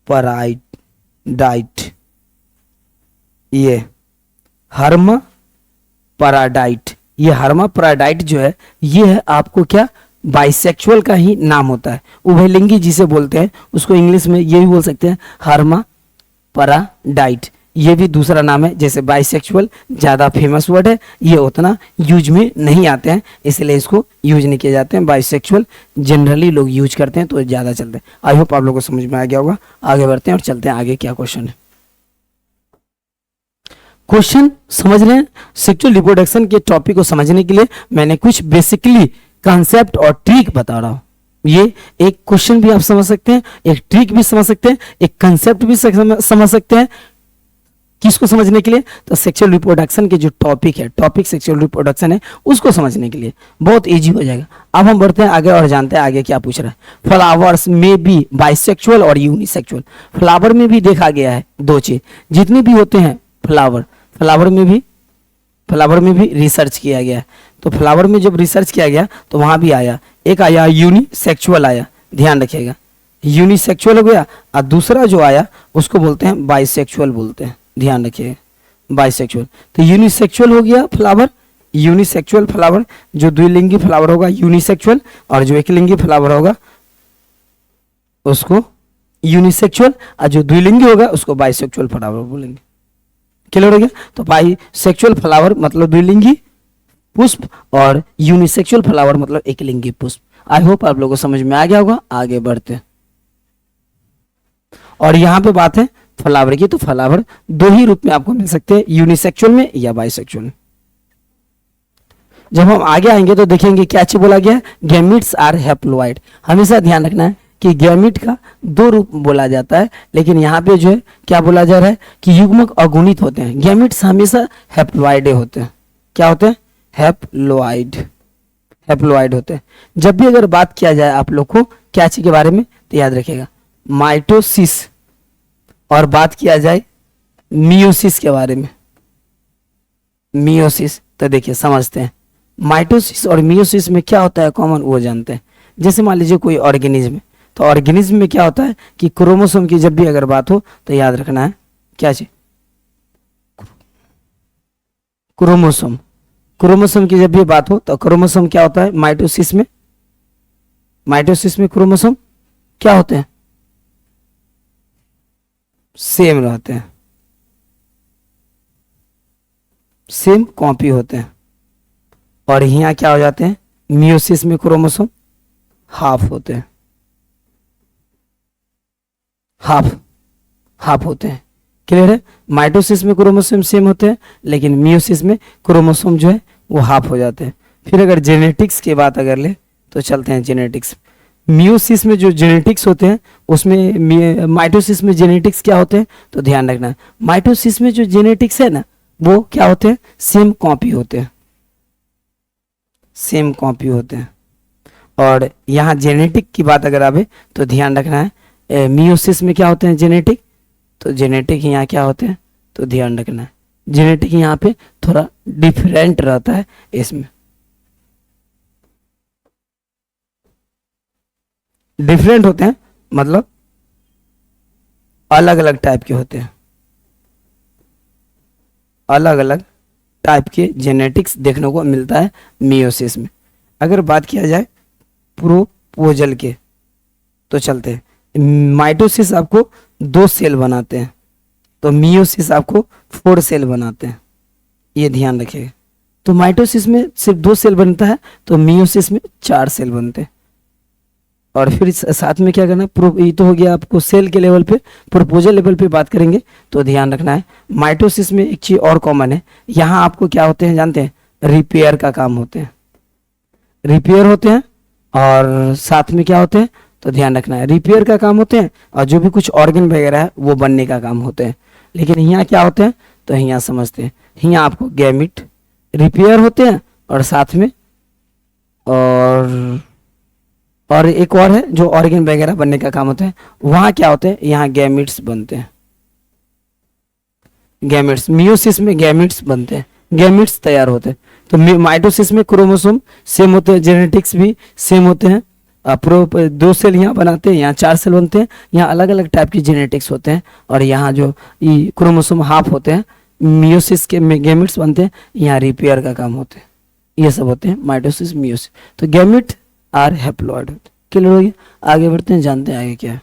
पैराडाइट, ये हर्मा पैराडाइट, ये हर्मा पैराडाइट जो है ये है आपको क्या बाइसेक्सुअल का ही नाम होता है। उभयलिंगी जिसे बोलते हैं उसको इंग्लिश में ये भी बोल सकते हैं हर्मा पैराडाइट। ये भी दूसरा नाम है। जैसे बाइसेक्सुअल ज़्यादा फेमस वर्ड है, ये उतना यूज में नहीं आते हैं इसलिए इसको यूज नहीं किए जाते हैं। बाइसेक्सुअल जनरली लोग यूज करते हैं तो ज़्यादा चलते हैं। आई होप आप लोगों को समझ में आ गया होगा। आगे बढ़ते हैं और चलते हैं आगे क्या क्वेश्चन है। क्वेश्चन समझ रहे हैं। सेक्सुअल रिप्रोडक्शन के टॉपिक को समझने के लिए मैंने कुछ बेसिकली कंसेप्ट और ट्रिक बता रहा हूं। ये एक क्वेश्चन भी आप समझ सकते हैं, एक ट्रिक भी समझ सकते हैं, एक कंसेप्ट भी समझ सकते हैं। किसको समझने के लिए? तो सेक्सुअल रिप्रोडक्शन के जो टॉपिक है, टॉपिक सेक्सुअल रिप्रोडक्शन है, उसको समझने के लिए बहुत इजी हो जाएगा। अब हम बढ़ते हैं आगे और जानते हैं आगे क्या पूछ रहा है। फ्लावर्स में भी बाइसेक्सुअल और यूनिसेक्सुअल। फ्लावर में भी देखा गया है दो चीज, जितने भी होते हैं फ्लावर में भी रिसर्च किया गया है। तो फ्लावर में जब रिसर्च किया गया तो वहां भी आया, एक आया यूनिसेक्सुअल आया, ध्यान रखिएगा यूनिसेक्सुअल हो गया, और दूसरा जो आया उसको बोलते हैं बाइसेक्सुअल बोलते हैं, ध्यान रखिए बाइसेक्सुअल। तो यूनिसेक्सुअल हो गया फ्लावर, यूनिसेक्सुअल फ्लावर, जो द्विलिंगी फ्लावर होगा यूनिसेक्सुअल, और जो एकलिंगी फ्लावर होगा उसको यूनिसेक्सुअल, और जो द्विलिंगी होगा उसको बाइसेक्सुअल फ्लावर बोलेंगे। क्लियर हो गया? तो बाइसेक्सुअल फ्लावर मतलब द्विलिंगी पुष्प और यूनिसेक्सुअल फ्लावर मतलब एकलिंगी पुष्प। आई होप आप लोगों को समझ में आ गया होगा। आगे बढ़ते हैं और यहाँ पे बात है फ्लावर की। तो फ्लावर दो ही रूप में आपको मिल सकते हैं, यूनिसेक्सुअल में या बाइसेक्सुअल में। जब हम आगे आएंगे तो देखेंगे क्या चीज बोला गया है, गैमीट्स आर हैप्लॉइड। हमेशा ध्यान रखना है कि गैमीट का दो रूप बोला जाता है, लेकिन यहाँ पे जो है क्या बोला जा रहा है कि युग्मक अगुणित होते हैं। गैमीट्स हमेशा हैप्लॉइड होते हैं। क्या होते हैं? हैप्लॉइड होते हैं। जब भी अगर बात किया जाए आप लोग को क्या चीज के बारे में, तो याद रखिएगा माइटोसिस और बात किया जाए मियोसिस के बारे में, मियोसिस, तो देखिए समझते हैं माइटोसिस और मियोसिस में क्या होता है कॉमन, वो जानते हैं। जैसे मान लीजिए कोई ऑर्गेनिज्म है, तो ऑर्गेनिज्म में क्या होता है कि क्रोमोसोम की जब भी अगर बात हो तो याद रखना है क्या चीज, क्रोमोसोम, क्रोमोसोम की जब भी बात हो तो क्रोमोसोम क्या होता है माइटोसिस में, माइटोसिस में क्रोमोसोम क्या होते हैं, सेम रहते हैं, सेम कॉपी होते हैं। और यहाँ क्या हो जाते हैं, मियोसिस में क्रोमोसोम हाफ होते हैं, हाफ हाफ होते हैं। क्लियर है, माइटोसिस में क्रोमोसोम सेम होते हैं, लेकिन मियोसिस में क्रोमोसोम जो है वो हाफ हो जाते हैं। फिर अगर जेनेटिक्स की बात अगर ले तो चलते हैं जेनेटिक्स। मियोसिस में जो जेनेटिक्स होते हैं उसमें माइटोसिस में जेनेटिक्स क्या होते हैं, तो ध्यान रखना माइटोसिस में जो जेनेटिक्स है ना वो क्या होते हैं, सेम कॉपी होते हैं, सेम कॉपी होते हैं। और यहाँ जेनेटिक की बात अगर आवे तो ध्यान रखना है मियोसिस में क्या होते हैं जेनेटिक, तो जेनेटिक यहाँ क्या होते हैं, तो ध्यान रखना है जेनेटिक यहाँ पे थोड़ा डिफरेंट रहता है, इसमें डिफरेंट होते हैं, मतलब अलग अलग टाइप के होते हैं, अलग अलग टाइप के जेनेटिक्स देखने को मिलता है मियोसिस में। अगर बात किया जाए प्रोपोजल के तो चलते हैं, माइटोसिस आपको 2 सेल बनाते हैं, तो मियोसिस आपको 4 सेल बनाते हैं, ये ध्यान रखिएगा। तो माइटोसिस में सिर्फ 2 सेल बनता है, तो मियोसिस में 4 सेल बनते हैं। और फिर साथ में क्या करना है, ये तो हो गया आपको सेल के लेवल पे। प्रोपोजल लेवल पे बात करेंगे तो ध्यान रखना है माइटोसिस में एक चीज और कॉमन है, यहाँ आपको क्या होते हैं जानते हैं, रिपेयर का काम होते हैं, रिपेयर होते हैं। और साथ में क्या होते हैं, तो ध्यान रखना है रिपेयर का काम होते हैं, और जो भी कुछ ऑर्गन वगैरह है वो बनने का काम होते हैं। लेकिन यहाँ क्या होते हैं, तो यहाँ समझते हैं, यहाँ आपको गैमिट रिपेयर होते हैं, और साथ में और एक और है जो ऑर्गन वगैरह बनने का काम होता है। वहाँ क्या होते हैं, यहाँ गैमिट्स बनते हैं, गैमिट्स, मियोसिस में गैमिट्स बनते हैं, गैमिट्स तैयार होते हैं। तो माइटोसिस में क्रोमोसोम सेम होते हैं, जेनेटिक्स भी सेम होते हैं, 2 सेल यहाँ बनाते हैं, यहाँ 4 सेल बनते हैं, यहाँ अलग अलग टाइप की जेनेटिक्स होते हैं। और यहाँ जो क्रोमोसोम हाफ होते हैं, मियोसिस के में गैमिट्स बनते हैं, यहाँ रिपेयर का काम होते हैं। ये सब होते हैं माइटोसिस मियोसिस। तो गैमिट आर हैप्लॉइड। क्लियर हो गया, आगे बढ़ते हैं, जानते हैं आगे क्या है।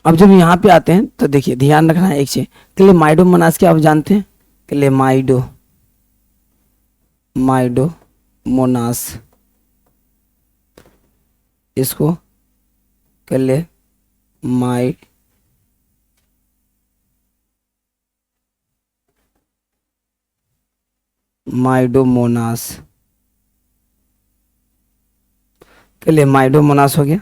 अब जब यहाँ पे आते हैं तो देखिए ध्यान रखना है एक चीज, क्लेमाइडोमोनास क्या आप जानते हैं, क्लेमाइडोमोनास, इसको क्लेमाइडोमोनास, क्लेमाइडोमोनास हो गया।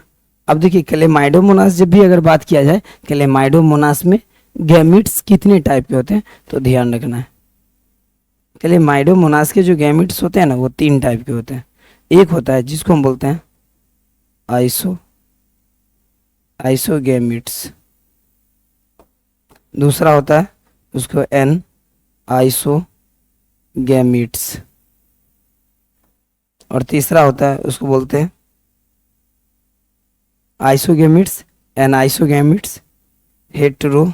अब देखिए क्लेमाइडोमोनास जब भी अगर बात किया जाए, क्लेमाइडोमोनास में गैमिट्स कितने टाइप के होते हैं, तो ध्यान रखना है क्लेमाइडोमोनास के जो गैमिट्स होते हैं ना वो 3 टाइप के होते हैं। एक होता है जिसको हम बोलते हैं आइसोगैमिट्स, दूसरा होता है उसको एन आइसोगैमिट्स, और तीसरा होता है उसको बोलते हैं आइसोगैमिट्स, एन आइसोगैमिट्स, हेटेरोगैमिट।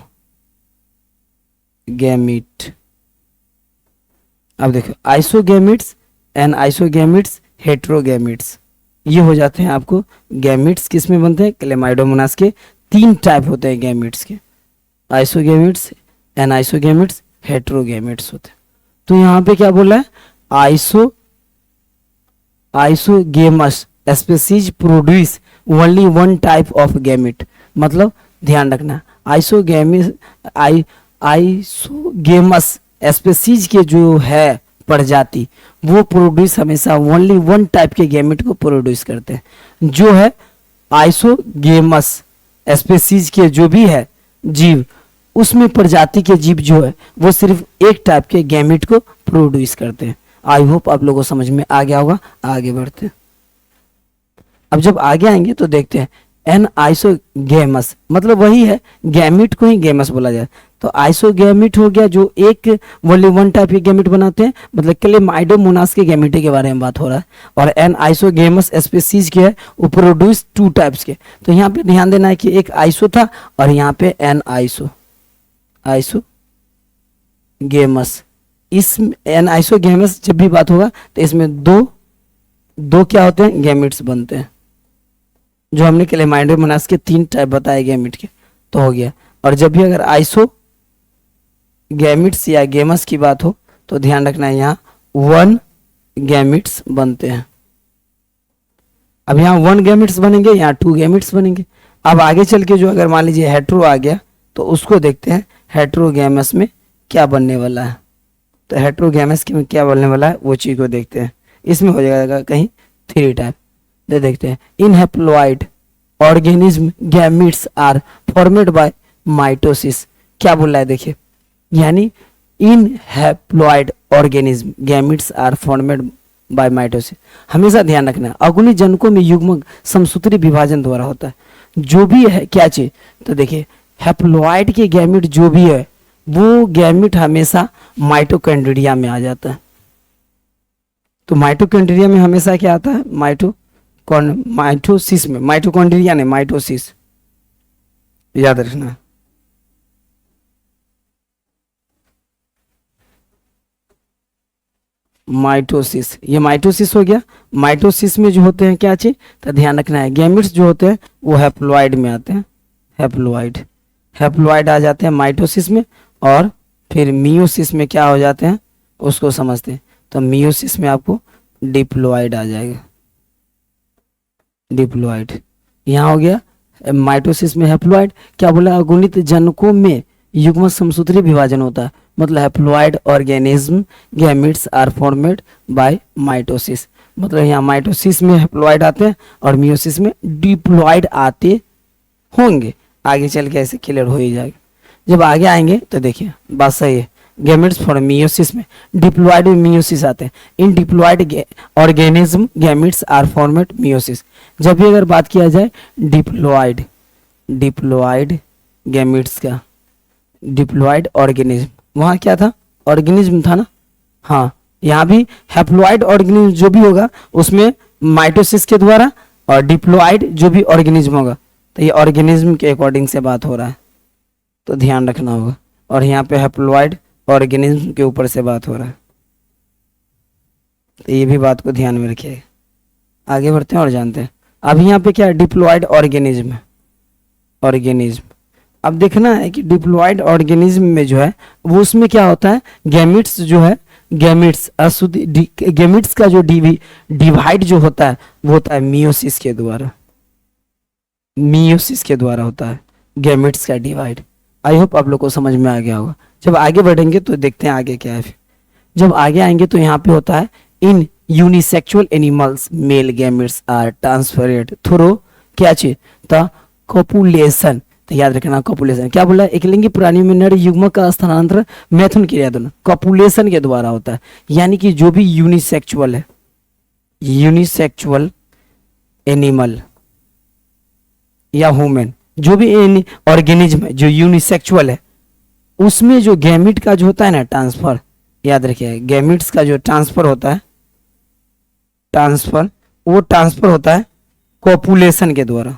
अब देखो आइसोगैमिट्स, एन आइसोगैमिट्स, हेटेरोगैमिट्स, ये हो जाते हैं आपको गैमिट्स। किस में बनते हैं, क्लेमाइडोमोनास के 3 टाइप होते हैं गैमिट्स के, आइसोगैमिट्स, एन आइसोगैमिट्स, हेटेरोगैमिट्स होते हैं। तो यहाँ पे क्या बोला है, isogamous species produce only 1 type of gamete. मतलब ध्यान रखना आइसोगेमस स्पीसीज के जो है प्रजाति वो प्रोड्यूस हमेशा ओनली 1 टाइप के गैमिट को प्रोड्यूस करते हैं। जो है आइसोगेमस स्पीसीज के जो भी है जीव, उसमें प्रजाति के जीव जो है वो सिर्फ एक टाइप के गैमिट को प्रोड्यूस करते हैं। आई होप आप लोगों को समझ में आ गया होगा। आगे बढ़ते हैं। अब जब आगे आएंगे तो देखते हैं एन आइसोगेमस मतलब वही है, गैमिट को ही गेमस बोला जाए। तो आइसोगैमिट हो गया जो एक ओनली वन टाइप के गैमिट बनाते हैं, मतलब क्लेमाइडोमोनास के गैमिटे के बारे में बात हो रहा है। और एन आइसोगेमस स्पीसीज के है, वो प्रोड्यूस टू टाइप्स के। तो यहाँ पे ध्यान देना है कि एक आइसो था और यहाँ पे एन आइसोगेमस। इस एन आइसोगेमस जब भी बात होगा तो इसमें दो क्या होते हैं, गैमिट्स बनते हैं, जो हमने क्लेमाइडोमोनास के 3 टाइप बताए गैमिट के, तो हो गया। और जब भी अगर आइसो गैमिट्स या गेमस की बात हो तो ध्यान रखना है यहाँ 1 गैमिट्स बनते हैं। अब यहाँ 1 गैमिट्स बनेंगे, यहाँ 2 गैमिट्स बनेंगे। अब आगे चल के जो अगर मान लीजिए हेट्रो आ गया तो उसको देखते हैं हेट्रोगैमस में क्या बनने वाला है। तो हेट्रोगैमस में क्या बनने वाला है वो चीज़ को देखते हैं। इसमें हो जाएगा कहीं 3 टाइप, देखते हैं। In haploid organism gametes are formed by mitosis. क्या बोल रहा है देखिए, यानी in haploid organism gametes are formed by mitosis. हमेशा ध्यान रखना है अगुणी जनकों में युग्मक समसूत्री विभाजन द्वारा होता है। जो भी है क्या चीज, तो देखिए हैप्लॉइड के गैमिट जो भी है वो गैमिट हमेशा माइटोकॉन्ड्रिया में आ जाता है। तो माइटोकॉन्ड्रिया में हमेशा क्या आता है, माइटोसिस में, माइटोकॉन्ड्रिया ने माइटोसिस, याद रखना। माइटोसिस, ये माइटोसिस हो गया। माइटोसिस में जो होते हैं क्या चीज, तो ध्यान रखना है गैमिट्स जो होते हैं वो हैप्लॉइड में आते हैं। हैप्लॉइड आ जाते हैं माइटोसिस में, और फिर मियोसिस में क्या हो जाते हैं उसको समझते हैं। तो मियोसिस में आपको डिप्लॉइड आ जाएगा, डिप्लॉइड यहाँ हो गया। माइटोसिस में हैप्लॉइड, क्या बोला, अगुणित जनकों में युग्म समसूत्री विभाजन होता है, मतलब haploid organism gametes are formed by mitosis. मतलब यहाँ माइटोसिस में हैप्लॉइड आते हैं और मियोसिस में डिप्लॉइड आते होंगे। आगे चल के ऐसे क्लियर हो ही जाएगा। जब आगे आएंगे तो देखिए बात सही है, गैमेट्स फॉर मियोसिस में डिप्लॉइड में मियोसिस आते हैं। In diploid organism gametes are formed meiosis. जब भी अगर बात किया जाए डिप्लॉइड गैमेट्स का, डिप्लॉइड ऑर्गेनिज्म, वहाँ क्या था, ऑर्गेनिज्म था ना, हाँ यहाँ भी हैप्लॉइड ऑर्गेनिज्म जो भी होगा उसमें माइटोसिस के द्वारा, और डिप्लॉइड जो भी ऑर्गेनिज्म होगा तो ये ऑर्गेनिज्म के अकॉर्डिंग से बात हो रहा है, तो ध्यान रखना होगा। और यहाँ पे हैप्लॉइड ऑर्गेनिज्म के ऊपर से बात हो रहा है, तो ये भी बात को ध्यान में रखिएगा। आगे बढ़ते हैं और जानते हैं। अब यहाँ पे क्या है, डिप्लॉइड ऑर्गेनिज्म। अब देखना है कि डिप्लॉइड ऑर्गेनिज्म में जो है वो उसमें क्या होता है, गैमिट्स जो है, गैमिट्स का जो डिवाइड जो होता है वो होता है मियोसिस के द्वारा होता है गैमिट्स का डिवाइड। आई होप आप लोग को समझ में आ गया होगा। जब आगे बढ़ेंगे तो देखते हैं आगे क्या है। फिर जब आगे आएंगे तो यहाँ पे होता है in unisexual animals male gametes are transferred through क्या चीज, द कॉपुलेशन। तो याद रखना कॉपुलेशन क्या बोला है, एकलिंगी प्राणी में नर युग्मक का स्थानांतरण मैथुन क्रिया द्वारा कॉपुलेशन के द्वारा होता है। यानी कि जो भी यूनिसेक्सुअल है, यूनिसेक्सुअल एनिमल या ह्यूमन, जो भी ऑर्गेनिज्म है जो यूनिसेक्सुअल है, उसमें जो गैमिट का जो होता है ना ट्रांसफर, याद रखिए गैमिट्स का जो ट्रांसफर होता है, वो ट्रांसफर होता है कॉपुलेशन के द्वारा।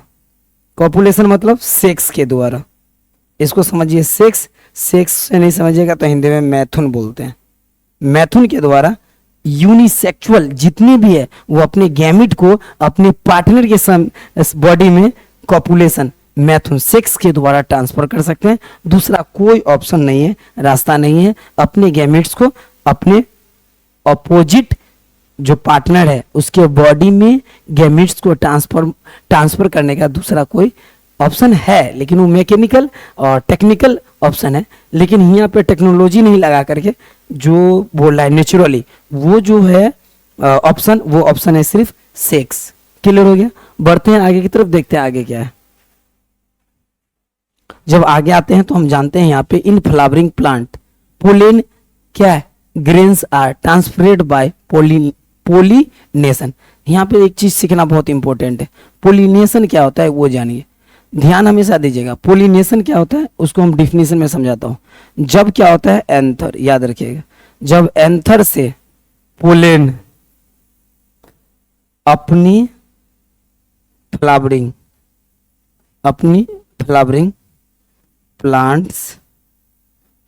कॉपुलेशन मतलब सेक्स के द्वारा। इसको समझिए, सेक्स से नहीं समझिएगा तो हिंदी में मैथुन बोलते हैं। मैथुन के द्वारा यूनिसेक्सुअल जितने भी है वो अपने गैमिट को अपने पार्टनर के बॉडी में कॉपुलेशन मैथुन सेक्स के द्वारा ट्रांसफर कर सकते हैं। दूसरा कोई ऑप्शन नहीं है, रास्ता नहीं है अपने गैमेट्स को अपने अपोजिट जो पार्टनर है उसके बॉडी में गैमेट्स को ट्रांसफर करने का दूसरा कोई ऑप्शन है, लेकिन वो मैकेनिकल और टेक्निकल ऑप्शन है। लेकिन यहाँ पे टेक्नोलॉजी नहीं लगा करके जो बोल रहा है नेचुरली, वो जो है ऑप्शन, वो ऑप्शन है सिर्फ सेक्स। क्लियर हो गया। बढ़ते हैं आगे की तरफ, देखते हैं आगे क्या है। जब आगे आते हैं तो हम जानते हैं यहाँ पे इन फ्लावरिंग प्लांट पोलेन क्या है, ग्रेन्स आर ट्रांसफरेड बाय पोलिनेशन। यहाँ पे एक चीज सीखना बहुत इंपॉर्टेंट है, पोलिनेशन क्या होता है वो जानिए, ध्यान हमेशा दीजिएगा। पोलिनेशन क्या होता है उसको हम डिफिनीशन में समझाता हूँ। जब क्या होता है एंथर, याद रखिएगा, जब एंथर से पोलेन अपनी फ्लावरिंग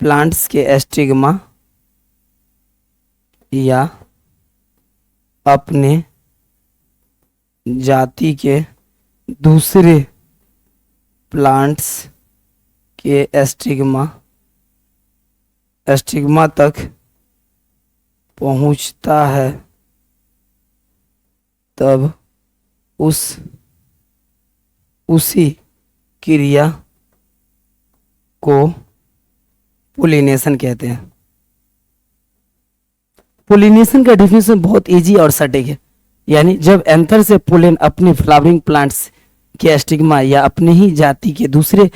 प्लांट्स के एस्टिग्मा या अपने जाति के दूसरे प्लांट्स के एस्टिग्मा तक पहुंचता है, तब उसी क्रिया को पोलिनेशन कहते हैं। पोलिनेशन का डिफिनेशन बहुत इजी और सटीक है, यानी जब एंथर से पोलेन अपने फ्लावरिंग प्लांट्स के एस्टिग्मा या अपने ही जाति के दूसरे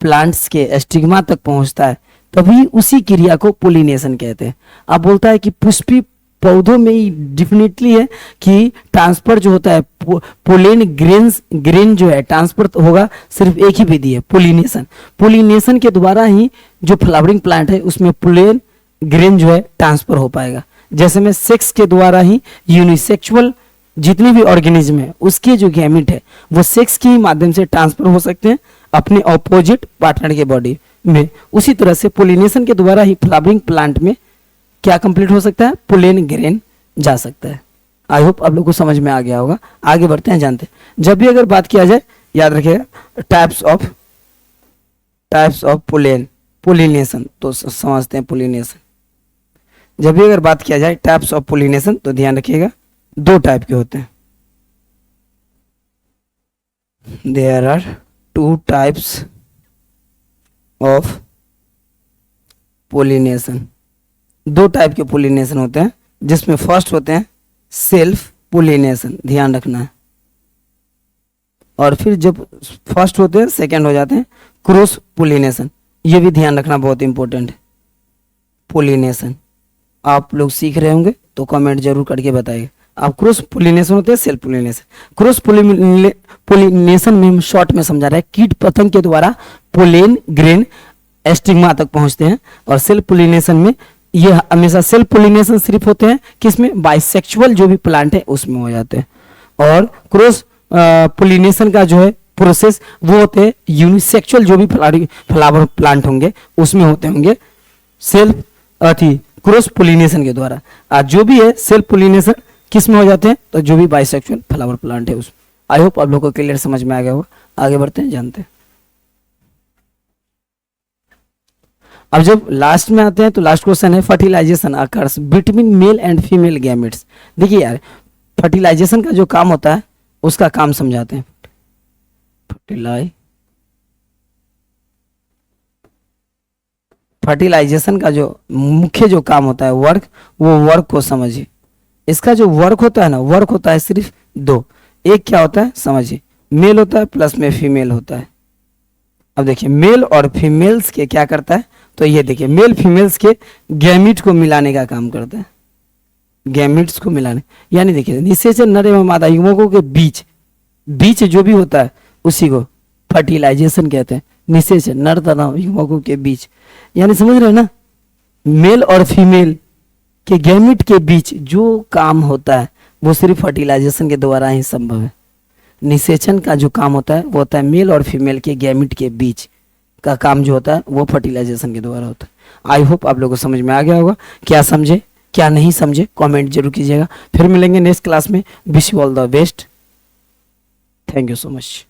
प्लांट्स के एस्टिग्मा तक पहुंचता है, तभी उसी क्रिया को पोलिनेशन कहते हैं। अब बोलता है कि पुष्पी पौधों में ही डेफिनेटली है कि ट्रांसफर जो होता है पोलेन ग्रेन जो है ट्रांसफर होगा, सिर्फ एक ही विधि है, पोलिनेशन के द्वारा ही जो फ्लावरिंग प्लांट है उसमें पोलेन ग्रेन जो है ट्रांसफर हो पाएगा। जैसे में सेक्स के द्वारा ही यूनिसेक्सुअल जितने भी ऑर्गेनिज्म है उसके जो गैमेट है वो सेक्स के ही माध्यम से ट्रांसफर हो सकते हैं अपने ऑपोजिट पार्टनर के बॉडी में। उसी तरह से पोलिनेशन के द्वारा ही फ्लावरिंग प्लांट में क्या कंप्लीट हो सकता है, पोलेन ग्रेन जा सकता है। आई होप आप लोग को समझ में आ गया होगा। आगे बढ़ते हैं, जानते हैं। जब भी अगर बात किया जाए, याद रखिएगा, टाइप्स ऑफ पोलिनेशन, तो समझते हैं पोलिनेशन। जब भी अगर बात किया जाए टाइप्स ऑफ पोलिनेशन, तो ध्यान रखिएगा दो टाइप के होते हैं। There are 2 types of pollination, 2 type के पोलिनेशन होते हैं, जिसमें फर्स्ट होते हैं सेल्फ पोलिनेशन, ध्यान रखना है, और फिर जब फर्स्ट होते हैं सेकंड हो जाते हैं क्रॉस पोलिनेशन। ये भी ध्यान रखना बहुत इंपॉर्टेंट है। पोलिनेशन आप लोग सीख रहे होंगे तो कमेंट जरूर करके बताइए। आप क्रॉस पोलिनेशन होते हैं सेल्फ पोलिनेशन। क्रॉस पोलिनेशन में हम शॉर्ट में समझा रहे हैं, कीट पतंग के द्वारा पोलेन ग्रेन एस्टिग्मा तक पहुंचते हैं, और सेल्फ पोलिनेशन में ये हमेशा सेल्फ पोलिनेशन सिर्फ होते हैं किसमें, बाइसेक्सुअल जो भी प्लांट है उसमें हो जाते हैं, और क्रॉस पोलिनेशन का जो है प्रोसेस वो होते हैं यूनिसेक्सुअल जो भी फ्लावर प्लांट होंगे उसमें होते होंगे सेल्फ क्रॉस पोलिनेशन के द्वारा। आज जो भी है सेल्फ पोलिनेशन किस में हो जाते हैं, तो जो भी बाइसेक्सुअल फ्लावर प्लांट है उसमें। आई होप आप लोगों को क्लियर समझ में आ गया होगा। आगे बढ़ते हैं, जानते हैं। अब जब लास्ट में आते हैं तो लास्ट क्वेश्चन है fertilization occurs between male and female gametes. देखिए यार, फर्टिलाइजेशन का जो काम होता है उसका काम समझाते हैं। फर्टिलाइजेशन का जो मुख्य जो काम होता है वर्क, वो वर्क को समझिए। इसका जो वर्क होता है ना, वर्क होता है सिर्फ 2। एक क्या होता है समझिए, मेल होता है प्लस में फीमेल होता है। अब देखिए मेल और फीमेल्स के क्या करता है, तो ये देखिए मेल फीमेल्स के गैमीट को मिलाने का काम करता है, गैमीट्स को मिलाने, यानी देखिए निषेचन नर एवं मादा युग्मकों के बीच जो भी होता है उसी को फर्टिलाइजेशन कहते हैं। निषेचन नर तथा युग्मकों के बीच, यानी समझ रहे हैं ना, मेल और फीमेल के गैमीट के बीच जो काम होता है वो सिर्फ फर्टिलाइजेशन के द्वारा ही संभव है। निषेचन का जो काम होता है वो होता है मेल और फीमेल के गैमीट के बीच का काम जो होता है वो फर्टिलाइजेशन के द्वारा होता है। आई होप आप लोगों को समझ में आ गया होगा। क्या समझे क्या नहीं समझे कमेंट जरूर कीजिएगा। फिर मिलेंगे नेक्स्ट क्लास में। Wish you all the best. Thank you so much.